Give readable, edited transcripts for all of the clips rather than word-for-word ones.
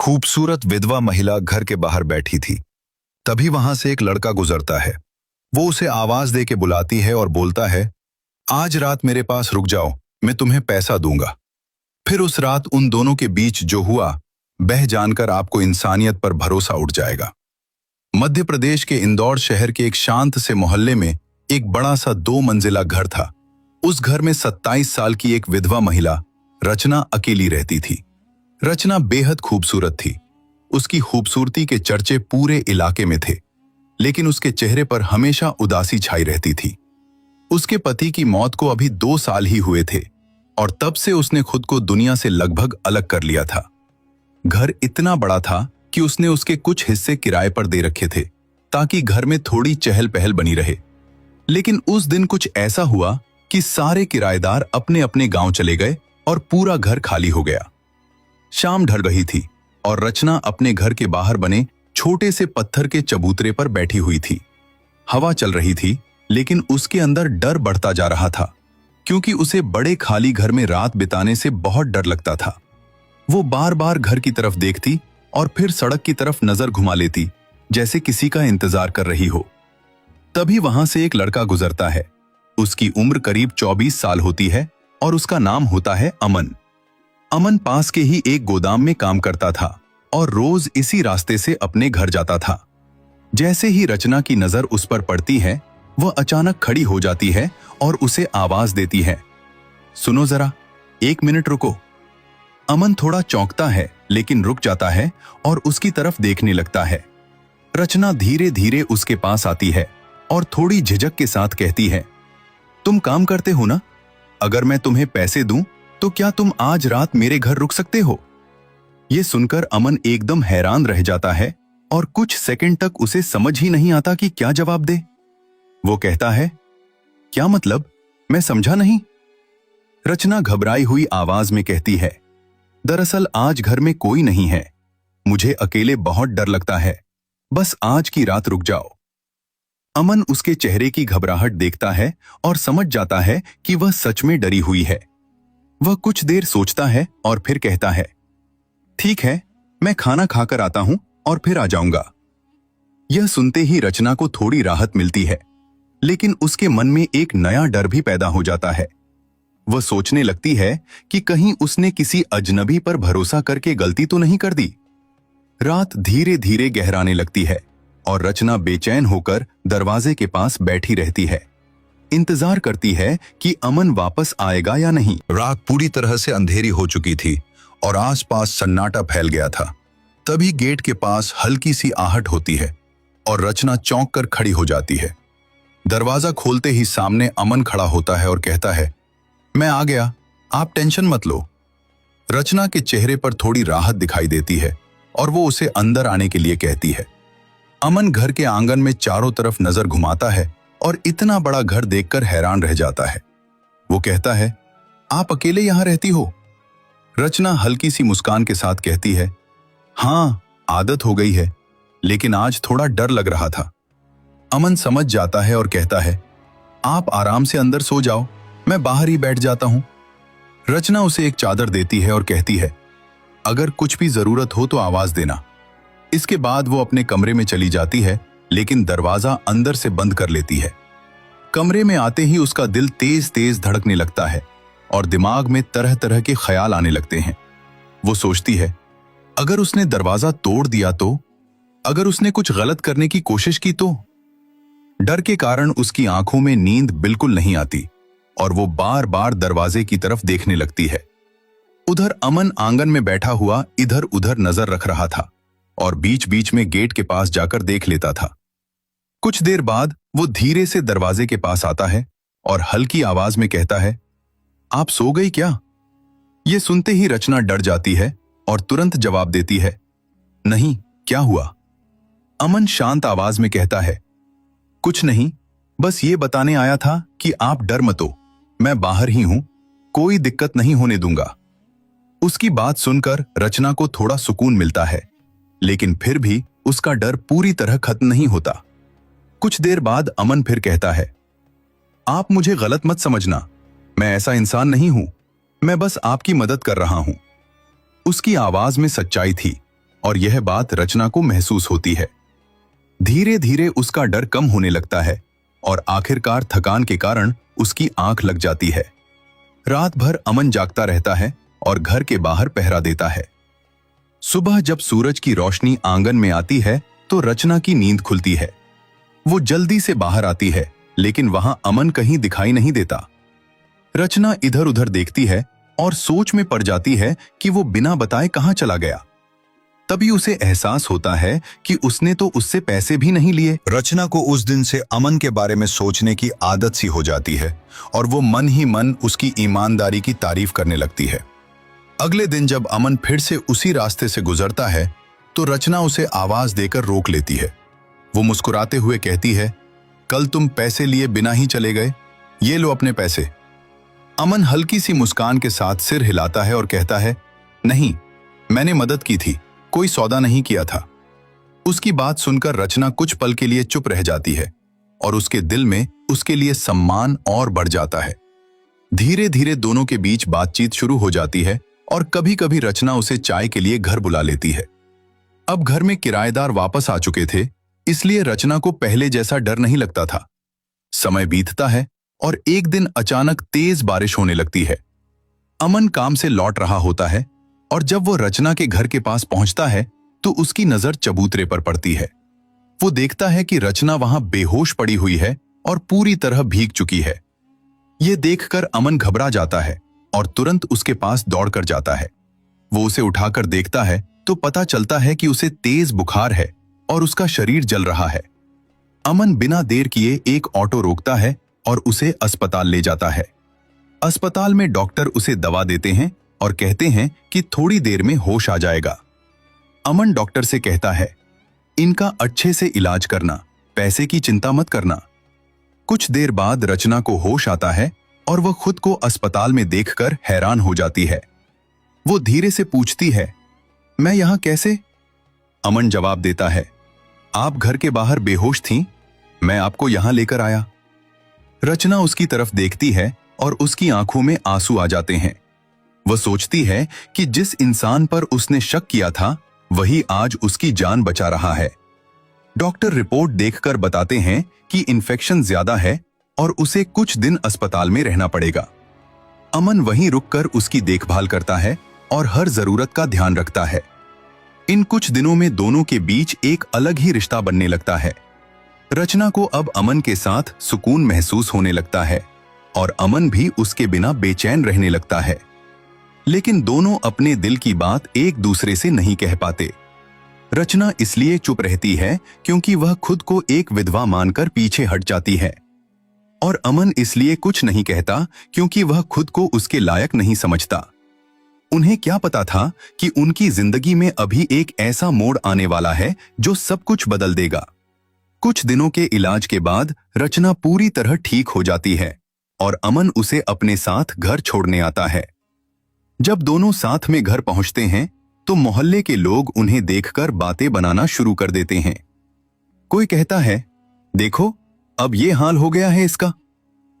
खूबसूरत विधवा महिला घर के बाहर बैठी थी। तभी वहां से एक लड़का गुजरता है। वो उसे आवाज दे के बुलाती है और बोलता है, आज रात मेरे पास रुक जाओ, मैं तुम्हें पैसा दूंगा। फिर उस रात उन दोनों के बीच जो हुआ, बह जानकर आपको इंसानियत पर भरोसा उठ जाएगा। मध्य प्रदेश के इंदौर शहर के एक शांत से मोहल्ले में एक बड़ा सा 2 मंजिला घर था। उस घर में 27 साल की एक विधवा महिला रचना अकेली रहती थी। रचना बेहद खूबसूरत थी। उसकी खूबसूरती के चर्चे पूरे इलाके में थे, लेकिन उसके चेहरे पर हमेशा उदासी छाई रहती थी। उसके पति की मौत को अभी 2 साल ही हुए थे और तब से उसने खुद को दुनिया से लगभग अलग कर लिया था। घर इतना बड़ा था कि उसने उसके कुछ हिस्से किराए पर दे रखे थे ताकि घर में थोड़ी चहल पहल बनी रहे। लेकिन उस दिन कुछ ऐसा हुआ कि सारे किराएदार अपने अपने गांव चले गए और पूरा घर खाली हो गया। शाम ढल रही थी और रचना अपने घर के बाहर बने छोटे से पत्थर के चबूतरे पर बैठी हुई थी। हवा चल रही थी, लेकिन उसके अंदर डर बढ़ता जा रहा था, क्योंकि उसे बड़े खाली घर में रात बिताने से बहुत डर लगता था। वो बार बार घर की तरफ देखती और फिर सड़क की तरफ नजर घुमा लेती, जैसे किसी का इंतजार कर रही हो। तभी वहां से एक लड़का गुजरता है। उसकी उम्र करीब 24 साल होती है और उसका नाम होता है अमन। अमन पास के ही एक गोदाम में काम करता था और रोज इसी रास्ते से अपने घर जाता था। जैसे ही रचना की नजर उस पर पड़ती है, वह अचानक खड़ी हो जाती है और उसे आवाज देती है, सुनो जरा, 1 मिनट रुको। अमन थोड़ा चौंकता है, लेकिन रुक जाता है और उसकी तरफ देखने लगता है। रचना धीरे धीरे उसके पास आती है और थोड़ी झिझक के साथ कहती है, तुम काम करते हो ना? अगर मैं तुम्हें पैसे दूं तो क्या तुम आज रात मेरे घर रुक सकते हो? यह सुनकर अमन एकदम हैरान रह जाता है और कुछ सेकंड तक उसे समझ ही नहीं आता कि क्या जवाब दे। वो कहता है, क्या मतलब? मैं समझा नहीं। रचना घबराई हुई आवाज में कहती है, दरअसल आज घर में कोई नहीं है। मुझे अकेले बहुत डर लगता है। बस आज की रात रुक जाओ। अमन उसके चेहरे की घबराहट देखता है और समझ जाता है कि वह सच में डरी हुई है। वह कुछ देर सोचता है और फिर कहता है, ठीक है, मैं खाना खाकर आता हूं और फिर आ जाऊंगा। यह सुनते ही रचना को थोड़ी राहत मिलती है, लेकिन उसके मन में एक नया डर भी पैदा हो जाता है। वह सोचने लगती है कि कहीं उसने किसी अजनबी पर भरोसा करके गलती तो नहीं कर दी। रात धीरे धीरे गहराने लगती है और रचना बेचैन होकर दरवाजे के पास बैठी रहती है। इंतजार करती है कि अमन वापस आएगा या नहीं। रात पूरी तरह से अंधेरी हो चुकी थी और आसपास सन्नाटा फैल गया था। तभी गेट के पास हल्की सी आहट होती है और रचना चौंक कर खड़ी हो जाती है। दरवाजा खोलते ही सामने अमन खड़ा होता है और कहता है, मैं आ गया, आप टेंशन मत लो। रचना के चेहरे पर थोड़ी राहत दिखाई देती है और वो उसे अंदर आने के लिए कहती है। अमन घर के आंगन में चारों तरफ नजर घुमाता है और इतना बड़ा घर देखकर हैरान रह जाता है। वो कहता है, आप अकेले यहां रहती हो? रचना हल्की सी मुस्कान के साथ कहती है, हाँ, आदत हो गई है, लेकिन आज थोड़ा डर लग रहा था। अमन समझ जाता है और कहता है, आप आराम से अंदर सो जाओ, मैं बाहर ही बैठ जाता हूं। रचना उसे एक चादर देती है और कहती है, अगर कुछ भी जरूरत हो तो आवाज देना। इसके बाद वो अपने कमरे में चली जाती है, लेकिन दरवाजा अंदर से बंद कर लेती है। कमरे में आते ही उसका दिल तेज तेज धड़कने लगता है और दिमाग में तरह तरह के ख्याल आने लगते हैं। वो सोचती है, अगर उसने दरवाजा तोड़ दिया तो? अगर उसने कुछ गलत करने की कोशिश की तो? डर के कारण उसकी आंखों में नींद बिल्कुल नहीं आती और वो बार बार दरवाजे की तरफ देखने लगती है। उधर अमन आंगन में बैठा हुआ इधर उधर नजर रख रहा था और बीच बीच में गेट के पास जाकर देख लेता था। कुछ देर बाद वो धीरे से दरवाजे के पास आता है और हल्की आवाज में कहता है, आप सो गई क्या? ये सुनते ही रचना डर जाती है और तुरंत जवाब देती है, नहीं, क्या हुआ? अमन शांत आवाज में कहता है, कुछ नहीं, बस ये बताने आया था कि आप डर मत हो, मैं बाहर ही हूं, कोई दिक्कत नहीं होने दूंगा। उसकी बात सुनकर रचना को थोड़ा सुकून मिलता है, लेकिन फिर भी उसका डर पूरी तरह खत्म नहीं होता। कुछ देर बाद अमन फिर कहता है, आप मुझे गलत मत समझना, मैं ऐसा इंसान नहीं हूं, मैं बस आपकी मदद कर रहा हूं। उसकी आवाज में सच्चाई थी, और यह बात रचना को महसूस होती है। धीरे धीरे उसका डर कम होने लगता है और आखिरकार थकान के कारण उसकी आंख लग जाती है। रात भर अमन जागता रहता है और घर के बाहर पहरा देता है। सुबह जब सूरज की रोशनी आंगन में आती है तो रचना की नींद खुलती है। वो जल्दी से बाहर आती है, लेकिन वहां अमन कहीं दिखाई नहीं देता। रचना इधर उधर देखती है और सोच में पड़ जाती है कि वो बिना बताए कहां चला गया। तभी उसे एहसास होता है कि उसने तो उससे पैसे भी नहीं लिए। रचना को उस दिन से अमन के बारे में सोचने की आदत सी हो जाती है और वो मन ही मन उसकी ईमानदारी की तारीफ करने लगती है। अगले दिन जब अमन फिर से उसी रास्ते से गुजरता है तो रचना उसे आवाज देकर रोक लेती है। वो मुस्कुराते हुए कहती है, कल तुम पैसे लिए बिना ही चले गए, ये लो अपने पैसे। अमन हल्की सी मुस्कान के साथ सिर हिलाता है और कहता है, नहीं, मैंने मदद की थी, कोई सौदा नहीं किया था। उसकी बात सुनकर रचना कुछ पल के लिए चुप रह जाती है और उसके दिल में उसके लिए सम्मान और बढ़ जाता है। धीरे धीरे दोनों के बीच बातचीत शुरू हो जाती है और कभी कभी रचना उसे चाय के लिए घर बुला लेती है। अब घर में किराएदार वापस आ चुके थे, इसलिए रचना को पहले जैसा डर नहीं लगता था। समय बीतता है और एक दिन अचानक तेज बारिश होने लगती है। अमन काम से लौट रहा होता है और जब वो रचना के घर के पास पहुंचता है तो उसकी नजर चबूतरे पर पड़ती है। वो देखता है कि रचना वहां बेहोश पड़ी हुई है और पूरी तरह भीग चुकी है। ये देखकर अमन घबरा जाता है और तुरंत उसके पास दौड़कर जाता है। वो उसे उठाकर देखता है तो पता चलता है कि उसे तेज बुखार है और उसका शरीर जल रहा है। अमन बिना देर किए एक ऑटो रोकता है और उसे अस्पताल ले जाता है। अस्पताल में डॉक्टर उसे दवा देते हैं और कहते हैं कि थोड़ी देर में होश आ जाएगा। अमन डॉक्टर से कहता है, इनका अच्छे से इलाज करना, पैसे की चिंता मत करना। कुछ देर बाद रचना को होश आता है और वह खुद को अस्पताल में देखकर हैरान हो जाती है। वो धीरे से पूछती है, मैं यहां कैसे? अमन जवाब देता है, आप घर के बाहर बेहोश थीं, मैं आपको यहां लेकर आया। रचना उसकी तरफ देखती है और उसकी आंखों में आंसू आ जाते हैं। वह सोचती है कि जिस इंसान पर उसने शक किया था वही आज उसकी जान बचा रहा है। डॉक्टर रिपोर्ट देखकर बताते हैं कि इन्फेक्शन ज्यादा है और उसे कुछ दिन अस्पताल में रहना पड़ेगा। अमन वहीं रुककर उसकी देखभाल करता है और हर जरूरत का ध्यान रखता है। इन कुछ दिनों में दोनों के बीच एक अलग ही रिश्ता बनने लगता है। रचना को अब अमन के साथ सुकून महसूस होने लगता है और अमन भी उसके बिना बेचैन रहने लगता है। लेकिन दोनों अपने दिल की बात एक दूसरे से नहीं कह पाते। रचना इसलिए चुप रहती है क्योंकि वह खुद को एक विधवा मानकर पीछे हट जाती है और अमन इसलिए कुछ नहीं कहता क्योंकि वह खुद को उसके लायक नहीं समझता। उन्हें क्या पता था कि उनकी जिंदगी में अभी एक ऐसा मोड़ आने वाला है जो सब कुछ बदल देगा। कुछ दिनों के इलाज के बाद रचना पूरी तरह ठीक हो जाती है और अमन उसे अपने साथ घर छोड़ने आता है। जब दोनों साथ में घर पहुंचते हैं तो मोहल्ले के लोग उन्हें देखकर बातें बनाना शुरू कर देते हैं। कोई कहता है, देखो अब ये हाल हो गया है इसका,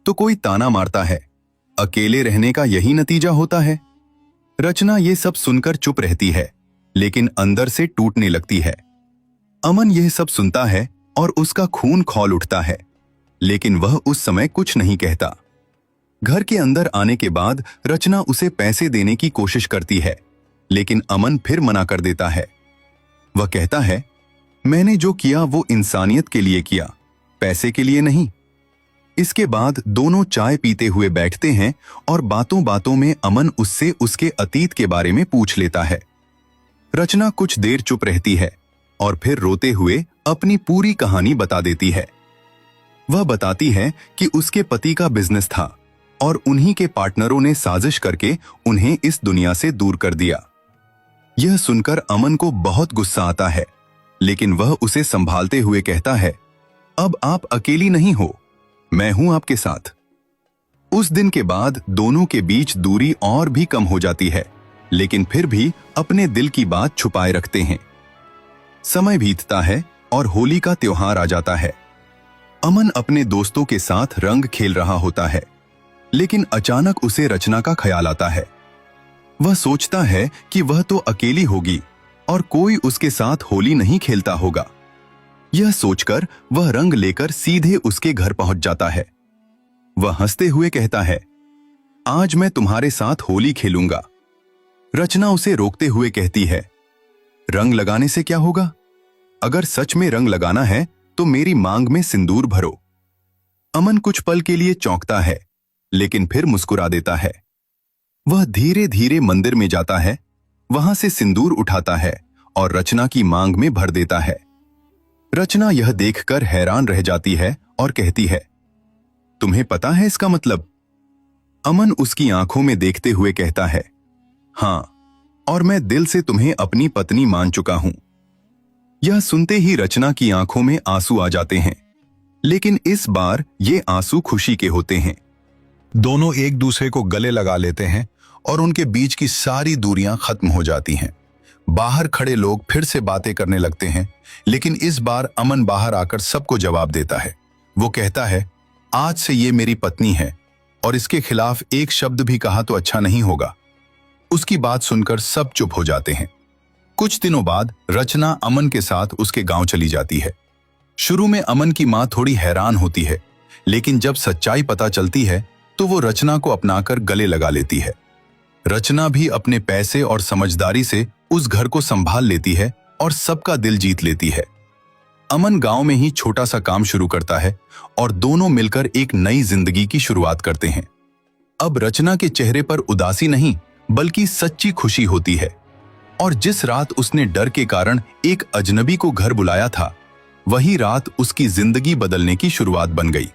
तो कोई ताना मारता है, अकेले रहने का यही नतीजा होता है। रचना ये सब सुनकर चुप रहती है, लेकिन अंदर से टूटने लगती है। अमन यह सब सुनता है और उसका खून खौल उठता है, लेकिन वह उस समय कुछ नहीं कहता। घर के अंदर आने के बाद रचना उसे पैसे देने की कोशिश करती है, लेकिन अमन फिर मना कर देता है। वह कहता है, मैंने जो किया वो इंसानियत के लिए किया, पैसे के लिए नहीं। इसके बाद दोनों चाय पीते हुए बैठते हैं और बातों बातों में अमन उससे उसके अतीत के बारे में पूछ लेता है। रचना कुछ देर चुप रहती है और फिर रोते हुए अपनी पूरी कहानी बता देती है। वह बताती है कि उसके पति का बिजनेस था और उन्हीं के पार्टनरों ने साजिश करके उन्हें इस दुनिया से दूर कर दिया। यह सुनकर अमन को बहुत गुस्सा आता है, लेकिन वह उसे संभालते हुए कहता है, अब आप अकेली नहीं हो, मैं हूं आपके साथ। उस दिन के बाद दोनों के बीच दूरी और भी कम हो जाती है, लेकिन फिर भी अपने दिल की बात छुपाए रखते हैं। समय बीतता है और होली का त्योहार आ जाता है। अमन अपने दोस्तों के साथ रंग खेल रहा होता है, लेकिन अचानक उसे रचना का ख्याल आता है। वह सोचता है कि वह तो अकेली होगी, और कोई उसके साथ होली नहीं खेलता होगा। यह सोचकर वह रंग लेकर सीधे उसके घर पहुंच जाता है। वह हंसते हुए कहता है, आज मैं तुम्हारे साथ होली खेलूंगा। रचना उसे रोकते हुए कहती है, रंग लगाने से क्या होगा? अगर सच में रंग लगाना है तो मेरी मांग में सिंदूर भरो। अमन कुछ पल के लिए चौंकता है, लेकिन फिर मुस्कुरा देता है। वह धीरे धीरे मंदिर में जाता है, वहां से सिंदूर उठाता है और रचना की मांग में भर देता है। रचना यह देखकर हैरान रह जाती है और कहती है, तुम्हें पता है इसका मतलब? अमन उसकी आंखों में देखते हुए कहता है, हां, और मैं दिल से तुम्हें अपनी पत्नी मान चुका हूं। यह सुनते ही रचना की आंखों में आंसू आ जाते हैं, लेकिन इस बार ये आंसू खुशी के होते हैं। दोनों एक दूसरे को गले लगा लेते हैं और उनके बीच की सारी दूरियां खत्म हो जाती हैं। बाहर खड़े लोग फिर से बातें करने लगते हैं, लेकिन इस बार अमन बाहर आकर सबको जवाब देता है। वो कहता है, आज से ये मेरी पत्नी है और इसके खिलाफ एक शब्द भी कहा तो अच्छा नहीं होगा। उसकी बात सुनकर सब चुप हो जाते हैं। कुछ दिनों बाद रचना अमन के साथ उसके गांव चली जाती है। शुरू में अमन की मां थोड़ी हैरान होती है, लेकिन जब सच्चाई पता चलती है तो वो रचना को अपनाकर गले लगा लेती है। रचना भी अपने पैसे और समझदारी से उस घर को संभाल लेती है और सबका दिल जीत लेती है। अमन गांव में ही छोटा सा काम शुरू करता है और दोनों मिलकर एक नई जिंदगी की शुरुआत करते हैं। अब रचना के चेहरे पर उदासी नहीं, बल्कि सच्ची खुशी होती है। और जिस रात उसने डर के कारण एक अजनबी को घर बुलाया था, वही रात उसकी जिंदगी बदलने की शुरुआत बन गई।